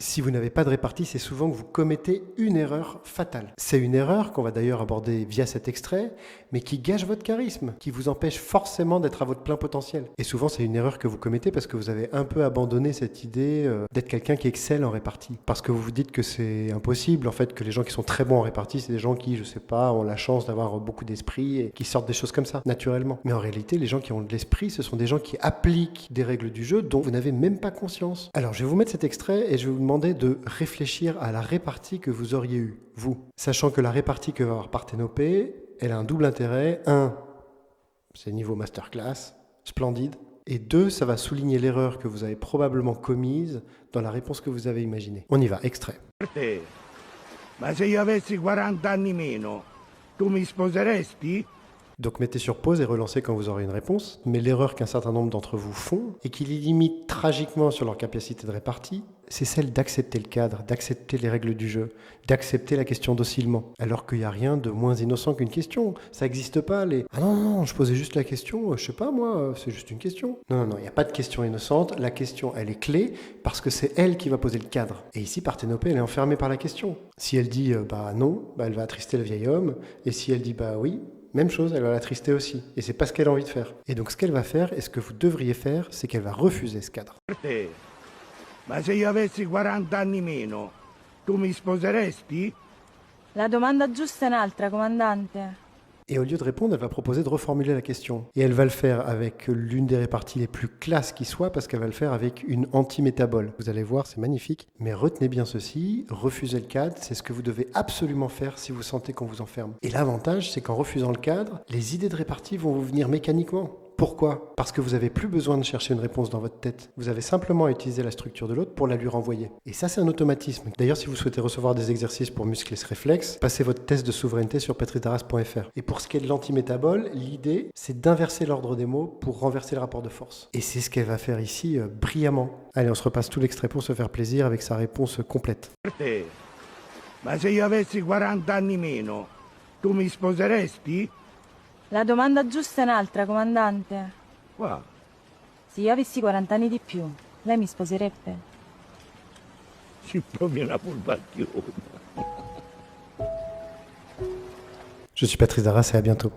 Si vous n'avez pas de répartie, c'est souvent que vous commettez une erreur fatale. C'est une erreur qu'on va d'ailleurs aborder via cet extrait, mais qui gâche votre charisme, qui vous empêche forcément d'être à votre plein potentiel. Et souvent, c'est une erreur que vous commettez parce que vous avez un peu abandonné cette idée d'être quelqu'un qui excelle en répartie. Parce que vous vous dites que c'est impossible, en fait, que les gens qui sont très bons en répartie, c'est des gens qui, je sais pas, ont la chance d'avoir beaucoup d'esprit et qui sortent des choses comme ça, naturellement. Mais en réalité, les gens qui ont de l'esprit, ce sont des gens qui appliquent des règles du jeu dont vous n'avez même pas conscience. Alors, je vais vous mettre cet extrait et je vais vous demander de réfléchir à la répartie que vous auriez eue, vous. Sachant que la répartie que va avoir Parthénopée, elle a un double intérêt. 1, c'est niveau masterclass, splendide. Et 2, ça va souligner l'erreur que vous avez probablement commise dans la réponse que vous avez imaginée. On y va, extrait. Ma se io avessi 40 anni meno, tu mi sposeresti? Donc mettez sur pause et relancez quand vous aurez une réponse. Mais l'erreur qu'un certain nombre d'entre vous font, et qui les limite tragiquement sur leur capacité de répartie, c'est celle d'accepter le cadre, d'accepter les règles du jeu, d'accepter la question d'oscillement. Alors qu'il n'y a rien de moins innocent qu'une question. Ça n'existe pas les... Ah non, je posais juste la question, je sais pas moi, c'est juste une question. Non, il n'y a pas de question innocente. La question, elle est clé parce que c'est elle qui va poser le cadre. Et ici, Parthénopée, elle est enfermée par la question. Si elle dit bah non, bah elle va attrister le vieil homme. Et si elle dit bah oui, même chose, elle va l'attrister aussi. Et c'est pas ce qu'elle a envie de faire. Et donc ce qu'elle va faire, et ce que vous devriez faire, c'est qu'elle va refuser ce cadre. Ma se io avessi 40 anni meno, tu mi sposeresti? La domanda giusta è un'altra, comandante. Et au lieu de répondre, elle va proposer de reformuler la question. Et elle va le faire avec l'une des réparties les plus classes qui soit, parce qu'elle va le faire avec une antimétabole. Vous allez voir, c'est magnifique. Mais retenez bien ceci, refuser le cadre, c'est ce que vous devez absolument faire si vous sentez qu'on vous enferme. Et l'avantage, c'est qu'en refusant le cadre, les idées de répartie vont vous venir mécaniquement. Pourquoi ? Parce que vous n'avez plus besoin de chercher une réponse dans votre tête. Vous avez simplement à utiliser la structure de l'autre pour la lui renvoyer. Et ça, c'est un automatisme. D'ailleurs, si vous souhaitez recevoir des exercices pour muscler ce réflexe, passez votre test de souveraineté sur patricedarras.fr. Et pour ce qui est de l'antimétabole, l'idée, c'est d'inverser l'ordre des mots pour renverser le rapport de force. Et c'est ce qu'elle va faire ici brillamment. Allez, on se repasse tout l'extrait pour se faire plaisir avec sa réponse complète. Ma se io avessi 40 anni meno, tu mi sposeresti? La domanda giusta è un'altra, comandante. Qua. Se io avessi 40 anni di più, lei mi sposerebbe? Ci provi una furbacchione. Je suis Patrice Darras et à bientôt.